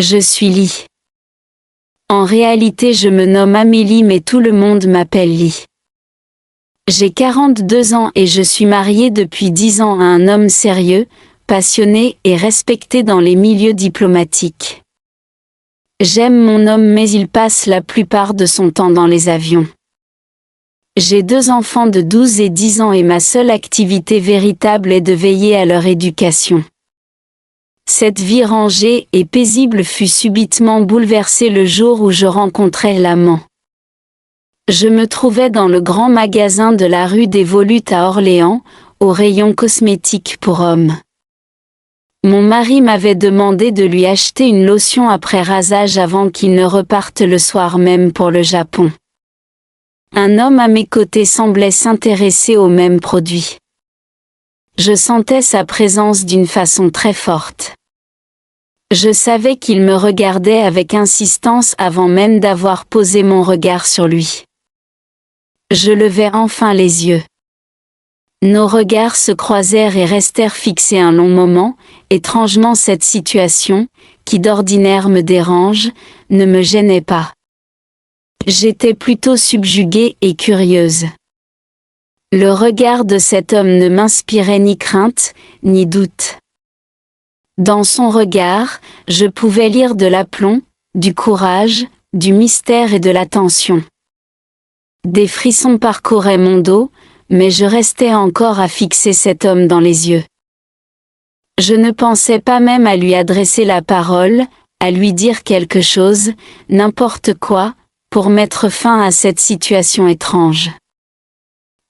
Je suis Lee. En réalité je me nomme Amélie mais tout le monde m'appelle Lee. J'ai 42 ans et je suis mariée depuis 10 ans à un homme sérieux, passionné et respecté dans les milieux diplomatiques. J'aime mon homme mais il passe la plupart de son temps dans les avions. J'ai 2 enfants de 12 et 10 ans et ma seule activité véritable est de veiller à leur éducation. Cette vie rangée et paisible fut subitement bouleversée le jour où je rencontrai l'amant. Je me trouvais dans le grand magasin de la rue des Volutes à Orléans, au rayon cosmétiques pour hommes. Mon mari m'avait demandé de lui acheter une lotion après rasage avant qu'il ne reparte le soir même pour le Japon. Un homme à mes côtés semblait s'intéresser aux mêmes produits. Je sentais sa présence d'une façon très forte. Je savais qu'il me regardait avec insistance avant même d'avoir posé mon regard sur lui. Je levai enfin les yeux. Nos regards se croisèrent et restèrent fixés un long moment. Étrangement cette situation, qui d'ordinaire me dérange, ne me gênait pas. J'étais plutôt subjuguée et curieuse. Le regard de cet homme ne m'inspirait ni crainte, ni doute. Dans son regard, je pouvais lire de l'aplomb, du courage, du mystère et de l'attention. Des frissons parcouraient mon dos, mais je restais encore à fixer cet homme dans les yeux. Je ne pensais pas même à lui adresser la parole, à lui dire quelque chose, n'importe quoi, pour mettre fin à cette situation étrange.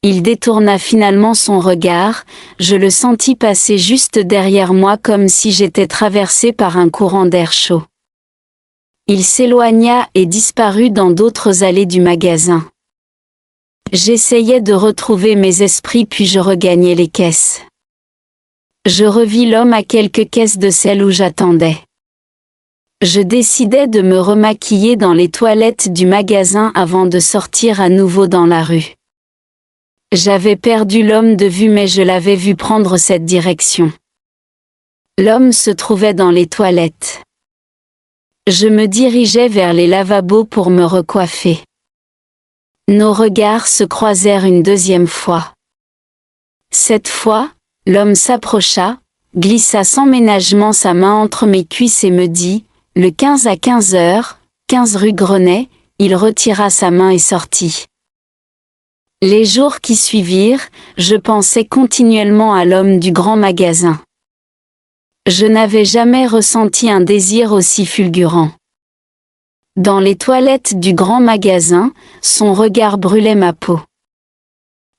Il détourna finalement son regard, je le sentis passer juste derrière moi comme si j'étais traversée par un courant d'air chaud. Il s'éloigna et disparut dans d'autres allées du magasin. J'essayais de retrouver mes esprits puis je regagnai les caisses. Je revis l'homme à quelques caisses de celle où j'attendais. Je décidai de me remaquiller dans les toilettes du magasin avant de sortir à nouveau dans la rue. J'avais perdu l'homme de vue mais je l'avais vu prendre cette direction. L'homme se trouvait dans les toilettes. Je me dirigeais vers les lavabos pour me recoiffer. Nos regards se croisèrent une deuxième fois. Cette fois, l'homme s'approcha, glissa sans ménagement sa main entre mes cuisses et me dit « Le 15 à 15 heures, 15 rue Grenet », il retira sa main et sortit. Les jours qui suivirent, je pensais continuellement à l'homme du grand magasin. Je n'avais jamais ressenti un désir aussi fulgurant. Dans les toilettes du grand magasin, son regard brûlait ma peau.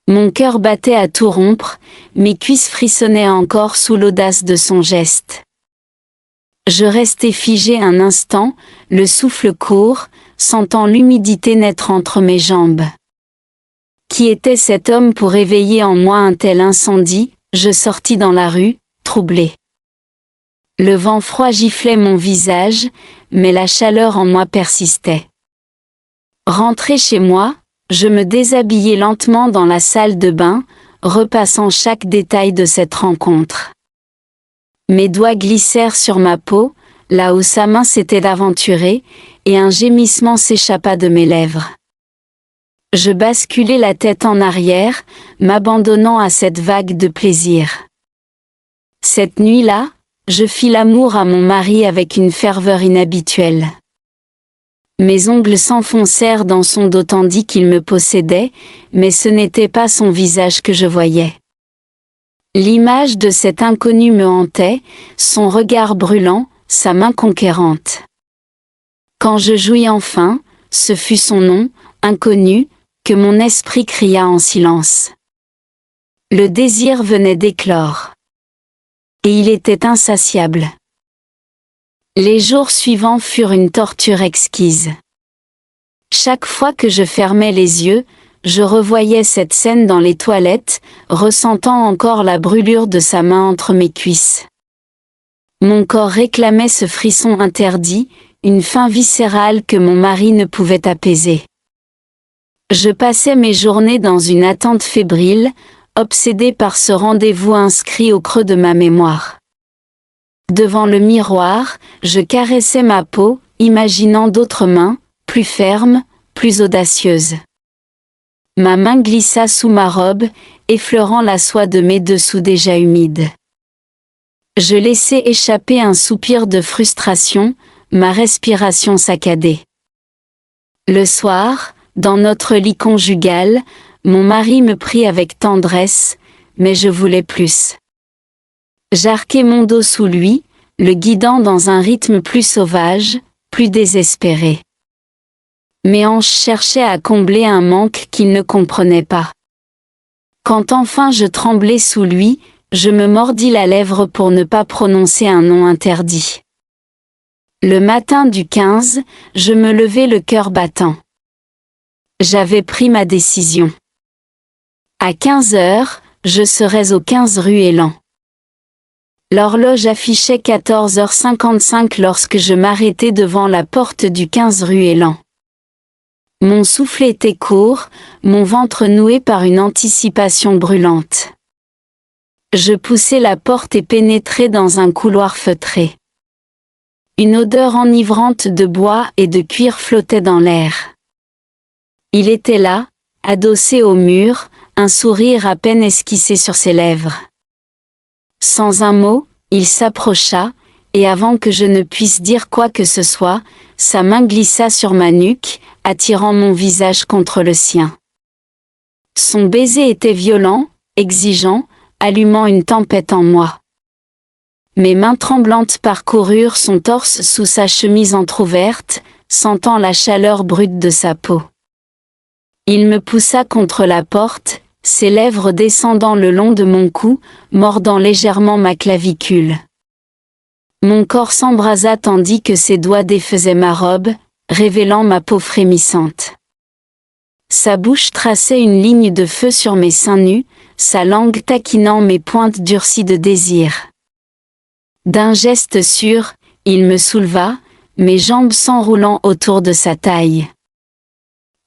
Mon cœur battait à tout rompre, mes cuisses frissonnaient encore sous l'audace de son geste. Je restai figée un instant, le souffle court, sentant l'humidité naître entre mes jambes. Qui était cet homme pour éveiller en moi un tel incendie? Je sortis dans la rue, troublée. Le vent froid giflait mon visage, mais la chaleur en moi persistait. Rentrée chez moi, je me déshabillai lentement dans la salle de bain, repassant chaque détail de cette rencontre. Mes doigts glissèrent sur ma peau, là où sa main s'était aventurée, et un gémissement s'échappa de mes lèvres. Je basculai la tête en arrière, m'abandonnant à cette vague de plaisir. Cette nuit-là, je fis l'amour à mon mari avec une ferveur inhabituelle. Mes ongles s'enfoncèrent dans son dos tandis qu'il me possédait, mais ce n'était pas son visage que je voyais. L'image de cet inconnu me hantait, son regard brûlant, sa main conquérante. Quand je jouis enfin, ce fut son nom, inconnu, que mon esprit cria en silence. Le désir venait d'éclore. Et il était insatiable. Les jours suivants furent une torture exquise. Chaque fois que je fermais les yeux, je revoyais cette scène dans les toilettes, ressentant encore la brûlure de sa main entre mes cuisses. Mon corps réclamait ce frisson interdit, une faim viscérale que mon mari ne pouvait apaiser. Je passais mes journées dans une attente fébrile, obsédée par ce rendez-vous inscrit au creux de ma mémoire. Devant le miroir, je caressais ma peau, imaginant d'autres mains, plus fermes, plus audacieuses. Ma main glissa sous ma robe, effleurant la soie de mes dessous déjà humides. Je laissai échapper un soupir de frustration, ma respiration saccadée. Le soir, dans notre lit conjugal, mon mari me prit avec tendresse, mais je voulais plus. J'arquai mon dos sous lui, le guidant dans un rythme plus sauvage, plus désespéré. Mes hanches cherchaient à combler un manque qu'il ne comprenait pas. Quand enfin je tremblai sous lui, je me mordis la lèvre pour ne pas prononcer un nom interdit. Le matin du 15, je me levai le cœur battant. J'avais pris ma décision. À 15 heures, je serais aux 15 rue Élan. L'horloge affichait 14h55 lorsque je m'arrêtai devant la porte du 15 rue Élan. Mon souffle était court, mon ventre noué par une anticipation brûlante. Je poussai la porte et pénétrai dans un couloir feutré. Une odeur enivrante de bois et de cuir flottait dans l'air. Il était là, adossé au mur, un sourire à peine esquissé sur ses lèvres. Sans un mot, il s'approcha, et avant que je ne puisse dire quoi que ce soit, sa main glissa sur ma nuque, attirant mon visage contre le sien. Son baiser était violent, exigeant, allumant une tempête en moi. Mes mains tremblantes parcoururent son torse sous sa chemise entr'ouverte, sentant la chaleur brute de sa peau. Il me poussa contre la porte, ses lèvres descendant le long de mon cou, mordant légèrement ma clavicule. Mon corps s'embrasa tandis que ses doigts défaisaient ma robe, révélant ma peau frémissante. Sa bouche traçait une ligne de feu sur mes seins nus, sa langue taquinant mes pointes durcies de désir. D'un geste sûr, il me souleva, mes jambes s'enroulant autour de sa taille.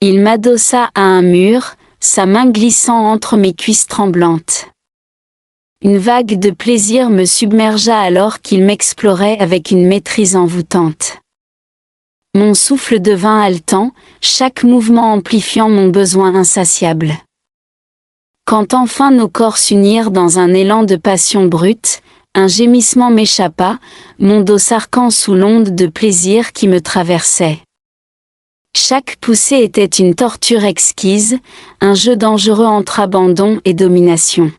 Il m'adossa à un mur, sa main glissant entre mes cuisses tremblantes. Une vague de plaisir me submergea alors qu'il m'explorait avec une maîtrise envoûtante. Mon souffle devint haletant, chaque mouvement amplifiant mon besoin insatiable. Quand enfin nos corps s'unirent dans un élan de passion brute, un gémissement m'échappa, mon dos s'arquant sous l'onde de plaisir qui me traversait. Chaque poussée était une torture exquise, un jeu dangereux entre abandon et domination.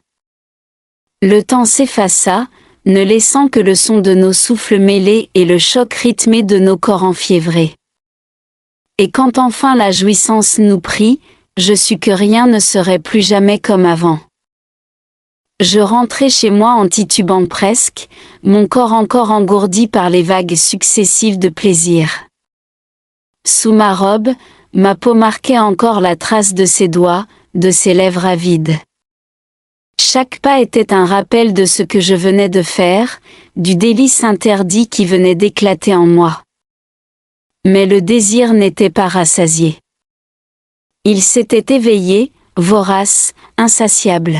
Le temps s'effaça, ne laissant que le son de nos souffles mêlés et le choc rythmé de nos corps enfiévrés. Et quand enfin la jouissance nous prit, je sus que rien ne serait plus jamais comme avant. Je rentrai chez moi en titubant presque, mon corps encore engourdi par les vagues successives de plaisir. Sous ma robe, ma peau marquait encore la trace de ses doigts, de ses lèvres avides. Chaque pas était un rappel de ce que je venais de faire, du délice interdit qui venait d'éclater en moi. Mais le désir n'était pas rassasié. Il s'était éveillé, vorace, insatiable.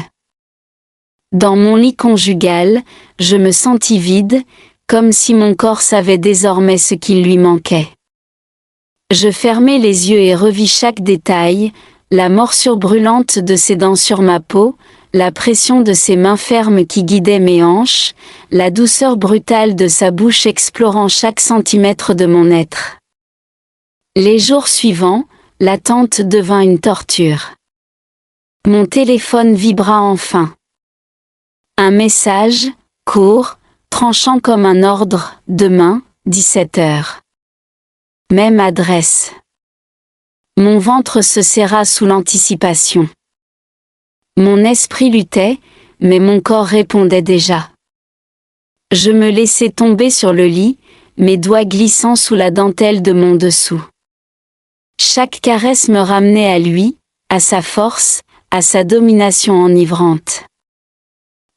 Dans mon lit conjugal, je me sentis vide, comme si mon corps savait désormais ce qu'il lui manquait. Je fermai les yeux et revis chaque détail, la morsure brûlante de ses dents sur ma peau, la pression de ses mains fermes qui guidaient mes hanches, la douceur brutale de sa bouche explorant chaque centimètre de mon être. Les jours suivants, l'attente devint une torture. Mon téléphone vibra enfin. Un message, court, tranchant comme un ordre, demain, 17h. Même adresse. Mon ventre se serra sous l'anticipation. Mon esprit luttait, mais mon corps répondait déjà. Je me laissai tomber sur le lit, mes doigts glissant sous la dentelle de mon dessous. Chaque caresse me ramenait à lui, à sa force, à sa domination enivrante.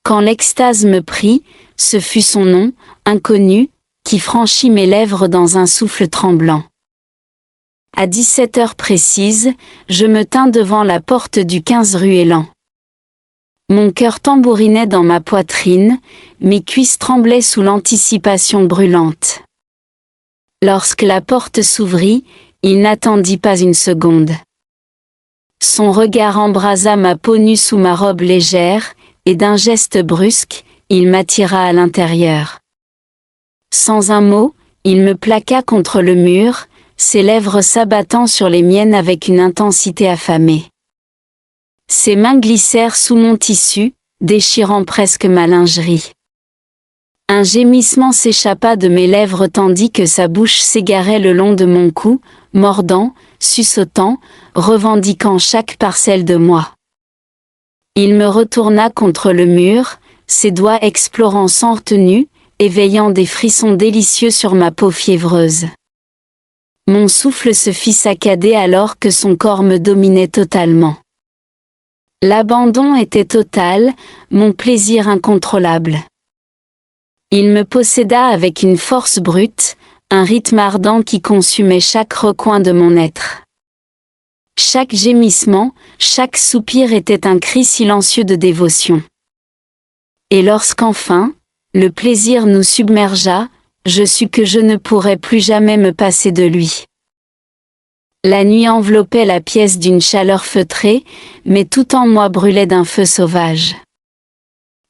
Quand l'extase me prit, ce fut son nom, inconnu, qui franchit mes lèvres dans un souffle tremblant. À 17h précises, je me tins devant la porte du 15 rue Élan. Mon cœur tambourinait dans ma poitrine, mes cuisses tremblaient sous l'anticipation brûlante. Lorsque la porte s'ouvrit, il n'attendit pas une seconde. Son regard embrasa ma peau nue sous ma robe légère, et d'un geste brusque, il m'attira à l'intérieur. Sans un mot, il me plaqua contre le mur, ses lèvres s'abattant sur les miennes avec une intensité affamée. Ses mains glissèrent sous mon tissu, déchirant presque ma lingerie. Un gémissement s'échappa de mes lèvres tandis que sa bouche s'égarait le long de mon cou, mordant, suçotant, revendiquant chaque parcelle de moi. Il me retourna contre le mur, ses doigts explorant sans retenue, éveillant des frissons délicieux sur ma peau fiévreuse. Mon souffle se fit saccader alors que son corps me dominait totalement. L'abandon était total, mon plaisir incontrôlable. Il me posséda avec une force brute, un rythme ardent qui consumait chaque recoin de mon être. Chaque gémissement, chaque soupir était un cri silencieux de dévotion. Et lorsqu'enfin, le plaisir nous submergea, je sus que je ne pourrais plus jamais me passer de lui. La nuit enveloppait la pièce d'une chaleur feutrée, mais tout en moi brûlait d'un feu sauvage.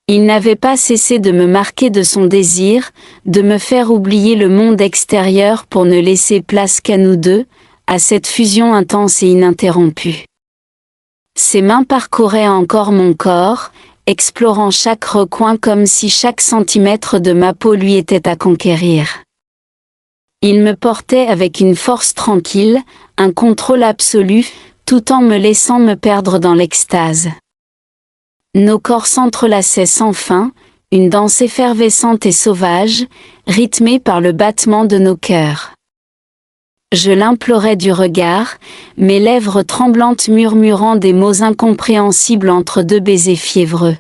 Il n'avait pas cessé de me marquer de son désir, de me faire oublier le monde extérieur pour ne laisser place qu'à nous deux, à cette fusion intense et ininterrompue. Ses mains parcouraient encore mon corps, explorant chaque recoin comme si chaque centimètre de ma peau lui était à conquérir. Il me portait avec une force tranquille, un contrôle absolu, tout en me laissant me perdre dans l'extase. Nos corps s'entrelaçaient sans fin, une danse effervescente et sauvage, rythmée par le battement de nos cœurs. Je l'implorais du regard, mes lèvres tremblantes murmurant des mots incompréhensibles entre deux baisers fiévreux.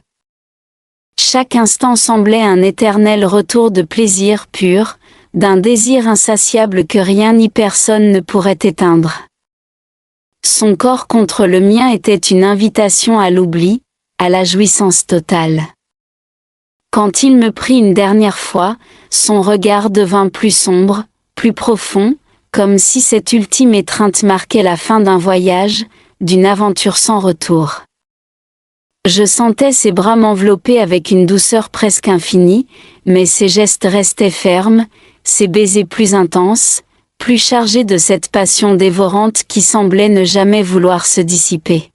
Chaque instant semblait un éternel retour de plaisir pur, d'un désir insatiable que rien ni personne ne pourrait éteindre. Son corps contre le mien était une invitation à l'oubli, à la jouissance totale. Quand il me prit une dernière fois, son regard devint plus sombre, plus profond, comme si cette ultime étreinte marquait la fin d'un voyage, d'une aventure sans retour. Je sentais ses bras m'envelopper avec une douceur presque infinie, mais ses gestes restaient fermes, ses baisers plus intenses, plus chargés de cette passion dévorante qui semblait ne jamais vouloir se dissiper.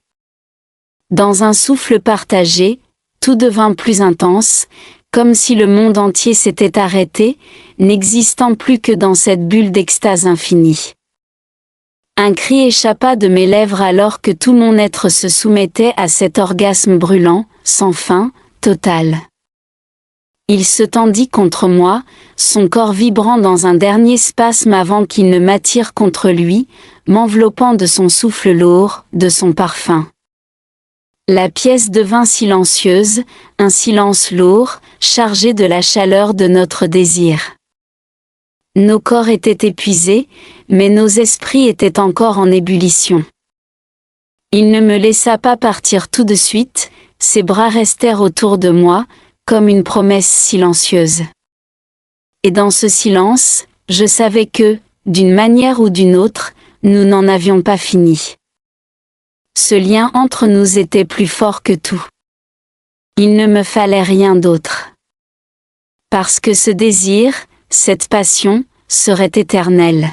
Dans un souffle partagé, tout devint plus intense, comme si le monde entier s'était arrêté, n'existant plus que dans cette bulle d'extase infinie. Un cri échappa de mes lèvres alors que tout mon être se soumettait à cet orgasme brûlant, sans fin, total. Il se tendit contre moi, son corps vibrant dans un dernier spasme avant qu'il ne m'attire contre lui, m'enveloppant de son souffle lourd, de son parfum. La pièce devint silencieuse, un silence lourd, chargé de la chaleur de notre désir. Nos corps étaient épuisés, mais nos esprits étaient encore en ébullition. Il ne me laissa pas partir tout de suite, ses bras restèrent autour de moi, comme une promesse silencieuse. Et dans ce silence, je savais que, d'une manière ou d'une autre, nous n'en avions pas fini. Ce lien entre nous était plus fort que tout. Il ne me fallait rien d'autre. Parce que ce désir, cette passion, serait éternelle.